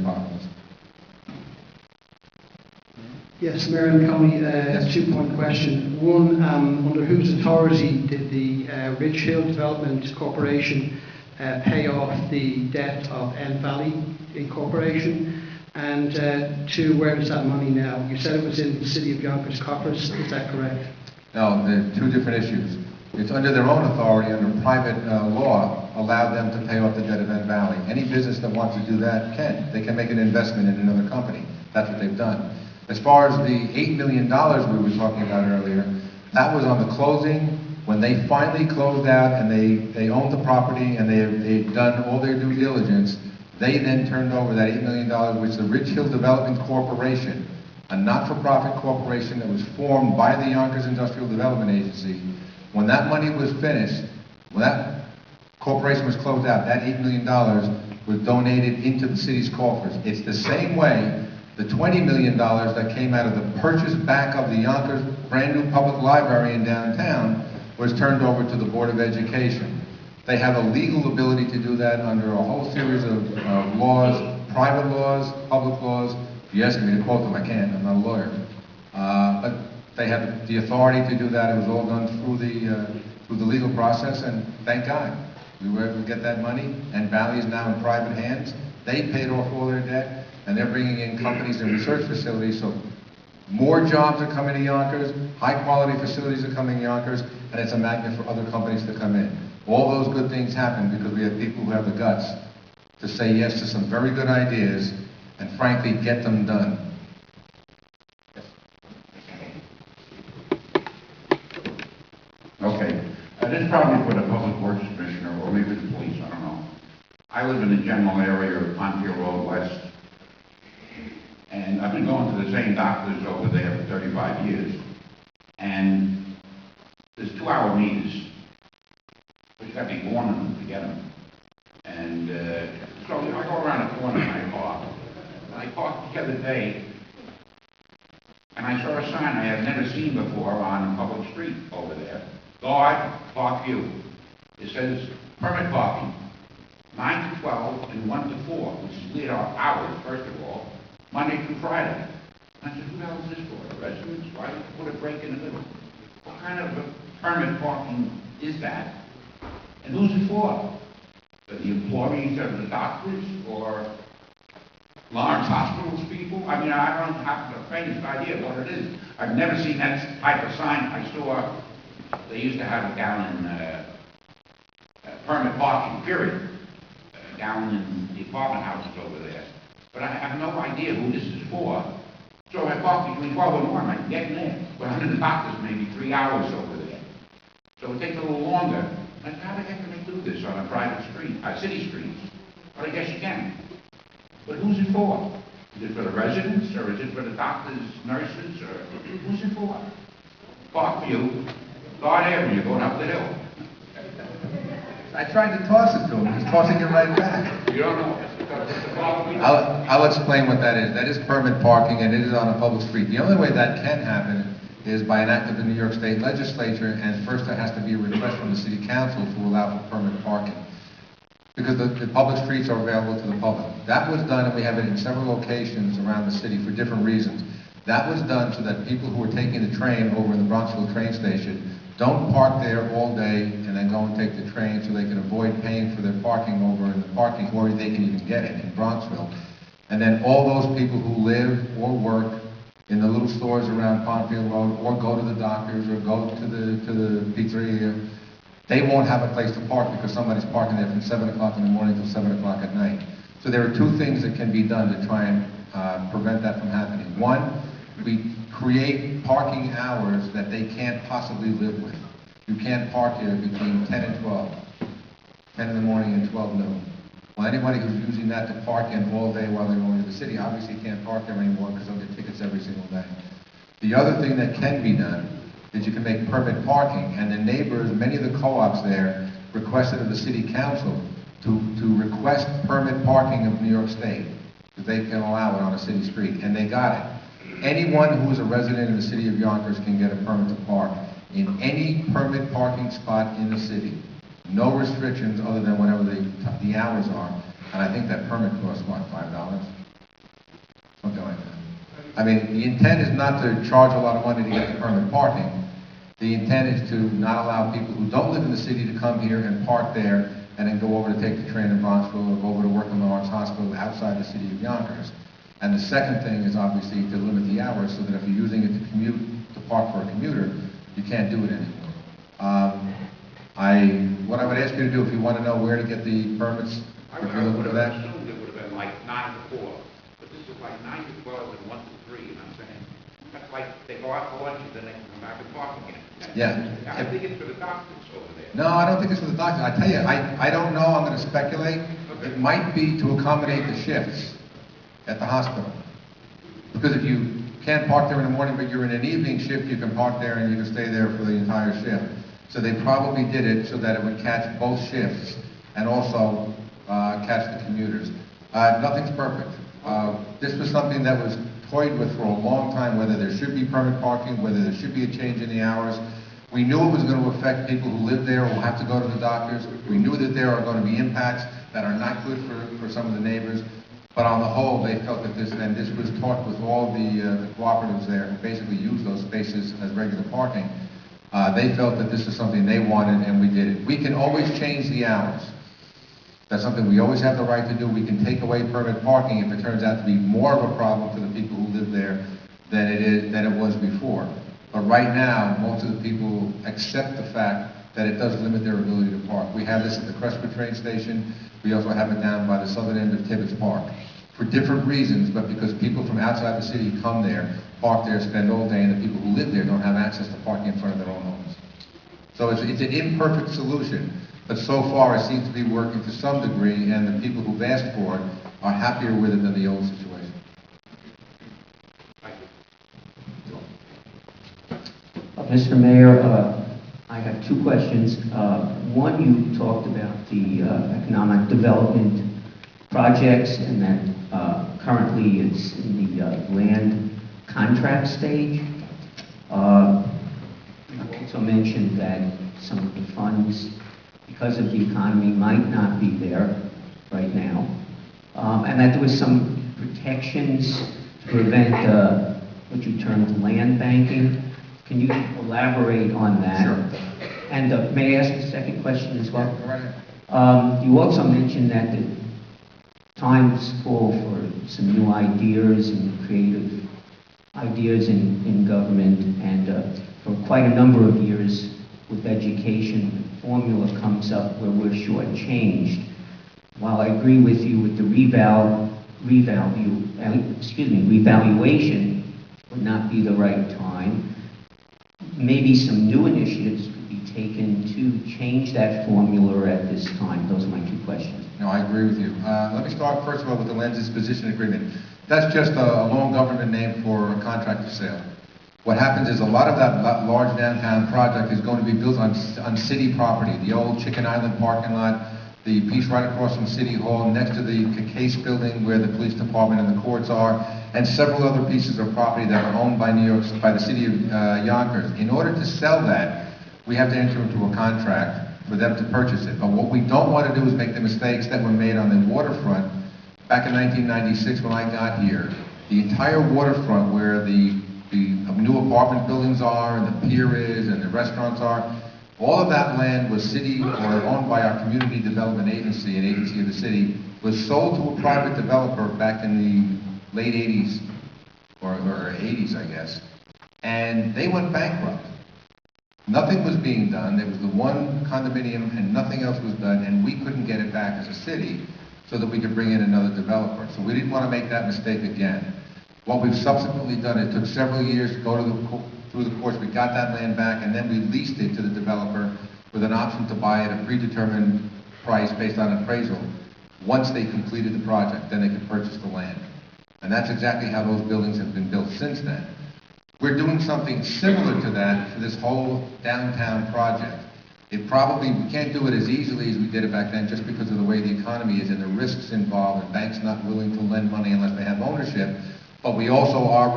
potholes. Yes, Mayor Amicone, a two-point question. One, under whose authority did the Rich Hill Development Corporation pay off the debt of nValley Incorporation? And two, where is that money now? You said it was in the city of Yonkers coffers, is that correct? No, they're two different issues. It's under their own authority, under private law, allowed them to pay off the debt of nValley. Any business that wants to do that can. They can make an investment in another company. That's what they've done. As far as the $8 million we were talking about earlier, that was on the closing, when they finally closed out and they owned the property and they've done all their due diligence. They then turned over that $8 million, which the Rich Hill Development Corporation, a not-for-profit corporation that was formed by the Yonkers Industrial Development Agency. When that money was finished, when that corporation was closed out, that $8 million was donated into the city's coffers. It's the same way the $20 million that came out of the purchase back of the Yonkers brand new public library in downtown was turned over to the Board of Education. They have a legal ability to do that under a whole series of laws, private laws, public laws. If you ask me to quote them, I can't, I'm not a lawyer. But they have the authority to do that. It was all done through the legal process, and thank God we were able to get that money. nValley is now in private hands. They paid off all their debt, and they're bringing in companies and research facilities, so more jobs are coming to Yonkers, high quality facilities are coming to Yonkers, and it's a magnet for other companies to come in. All those good things happen because we have people who have the guts to say yes to some very good ideas and frankly get them done. Okay, this is probably for the Public Works Commissioner or maybe the police, I don't know. I live in the general area of Ponfield Road West, and I've been going to the same doctors over there for 35 years, and there's 2-hour meters, but you got to be born in them to get them. And so I go around the corner and I park. And I parked the other day, and I saw a sign I had never seen before on a public street over there. Guard, park you. It says permit parking, 9 to 12 and 1 to 4, which is lead hours, first of all, Monday through Friday. And I said, who the hell is this for? The residents? Why did you put a break in the middle? What kind of a permit parking is that? And who's it for? The employees of the doctors or large hospitals people? I mean, I don't have the faintest idea what it is. I've never seen that type of sign. I saw they used to have it down in permit parking, period, down in the apartment houses over there. But I have no idea who this is for. So I park between 12 and 1, I can get in there. But I'm in the doctor's maybe 3 hours over there. So it takes a little longer. I said, how the heck can I do this on a private street, city streets? But I guess you can. But who's it for? Is it for the residents, or is it for the doctors, nurses, or who's it for? Parkview, Guard Avenue, going up the hill. I tried to toss it to him. He's tossing it right back. You don't know. I'll explain what that is. That is permit parking, and it is on a public street. The only way that can happen is by an act of the New York State Legislature, and first there has to be a request from the City Council to allow for permit parking. Because the public streets are available to the public. That was done, and we have it in several locations around the city for different reasons. That was done so that people who are taking the train over in the Bronxville train station don't park there all day and then go and take the train, so they can avoid paying for their parking over in the parking where they can even get it in Bronxville. And then all those people who live or work in the little stores around Ponfield Road, or go to the doctors, or go to the pizzeria, they won't have a place to park because somebody's parking there from 7 o'clock in the morning till 7 o'clock at night. So there are two things that can be done to try and prevent that from happening. One, we create parking hours that they can't possibly live with. You can't park here between 10 and 12, 10 in the morning and 12 noon. Well, anybody who's using that to park in all day while they're going to the city obviously can't park there anymore because they'll get tickets every single day. The other thing that can be done is you can make permit parking, and the neighbors, many of the co-ops there, requested of the City Council to request permit parking of New York State, because they can allow it on a city street, and they got it. Anyone who is a resident in the city of Yonkers can get a permit to park in any permit parking spot in the city. No restrictions other than whatever the hours are. And I think that permit costs, what, $5? I mean, the intent is not to charge a lot of money to get the permit parking. The intent is to not allow people who don't live in the city to come here and park there and then go over to take the train in Bronxville or go over to work in Lawrence Hospital outside the city of Yonkers. And the second thing is obviously to limit the hours so that if you're using it to commute, to park for a commuter, you can't do it anymore. What I would ask you to do, if you want to know where to get the permits, I if you're looking would for have that. assumed it would have been like 9 to 4, but this is like 9 to 12 and 1 to 3, you know what I'm saying? That's like they go out for lunch and then they come back and park again. Yeah. I think it's for the doctors over there. No, I don't think it's for the doctor. I tell you, I don't know, I'm going to speculate. It might be to accommodate the shifts at the hospital. Because if you can't park there in the morning, but you're in an evening shift, you can park there and you can stay there for the entire shift. So they probably did it so that it would catch both shifts and also catch the commuters. Nothing's perfect. This was something that was toyed with for a long time, whether there should be permit parking, whether there should be a change in the hours. We knew it was going to affect people who live there or who have to go to the doctors. We knew that there are going to be impacts that are not good for some of the neighbors. But on the whole, they felt that this was talked with all the cooperatives there who basically use those spaces as regular parking. They felt that this is something they wanted, and we did it. We can always change the hours. That's something we always have the right to do. We can take away permit parking if it turns out to be more of a problem to the people who live there than it was before. But right now, most of the people accept the fact that it does limit their ability to park. We have this at the Crestwood train station. We also have it down by the southern end of Tibbetts Park. For different reasons, but because people from outside the city come there, park there, spend all day, and the people who live there don't have access to parking in front of their own homes. So it's an imperfect solution, but so far it seems to be working to some degree, and the people who've asked for it are happier with it than the old situation. Mr. Mayor, I have two questions. One, you talked about the economic development projects and that currently it's in the land contract stage. You also mentioned that some of the funds, because of the economy, might not be there right now, and that there was some protections to prevent what you termed land banking. Can you elaborate on that? Sure. And may I ask a second question as well? Go right ahead. You also mentioned that the times call for some new ideas and creative ideas in government, and for quite a number of years with education, the formula comes up where we're shortchanged. While I agree with you with the revaluation would not be the right time, maybe some new initiatives could be taken to change that formula at this time. Those are my two questions. No, I agree with you. Let me start first of all with the land disposition agreement. That's just a long government name for a contract of sale. What happens is a lot of that large downtown project is going to be built on city property, the old Chicken Island parking lot, the piece right across from City Hall, next to the Case building where the police department and the courts are, and several other pieces of property that are owned by by the city of Yonkers. In order to sell that, we have to enter into a contract for them to purchase it. But what we don't want to do is make the mistakes that were made on the waterfront back in 1996 when I got here. The entire waterfront where the new apartment buildings are and the pier is and the restaurants are, all of that land was city or owned by our community development agency, an agency of the city, was sold to a private developer back in the late 80s, or 80s, I guess, and they went bankrupt. Nothing was being done. There was the one condominium and nothing else was done, and we couldn't get it back as a city so that we could bring in another developer. So we didn't want to make that mistake again. What we've subsequently done, it took several years to go through the courts. We got that land back, and then we leased it to the developer with an option to buy at a predetermined price based on appraisal. Once they completed the project, then they could purchase the land. And that's exactly how those buildings have been built since then. We're doing something similar to that for this whole downtown project. We can't do it as easily as we did it back then just because of the way the economy is and the risks involved and banks not willing to lend money unless they have ownership. But we also are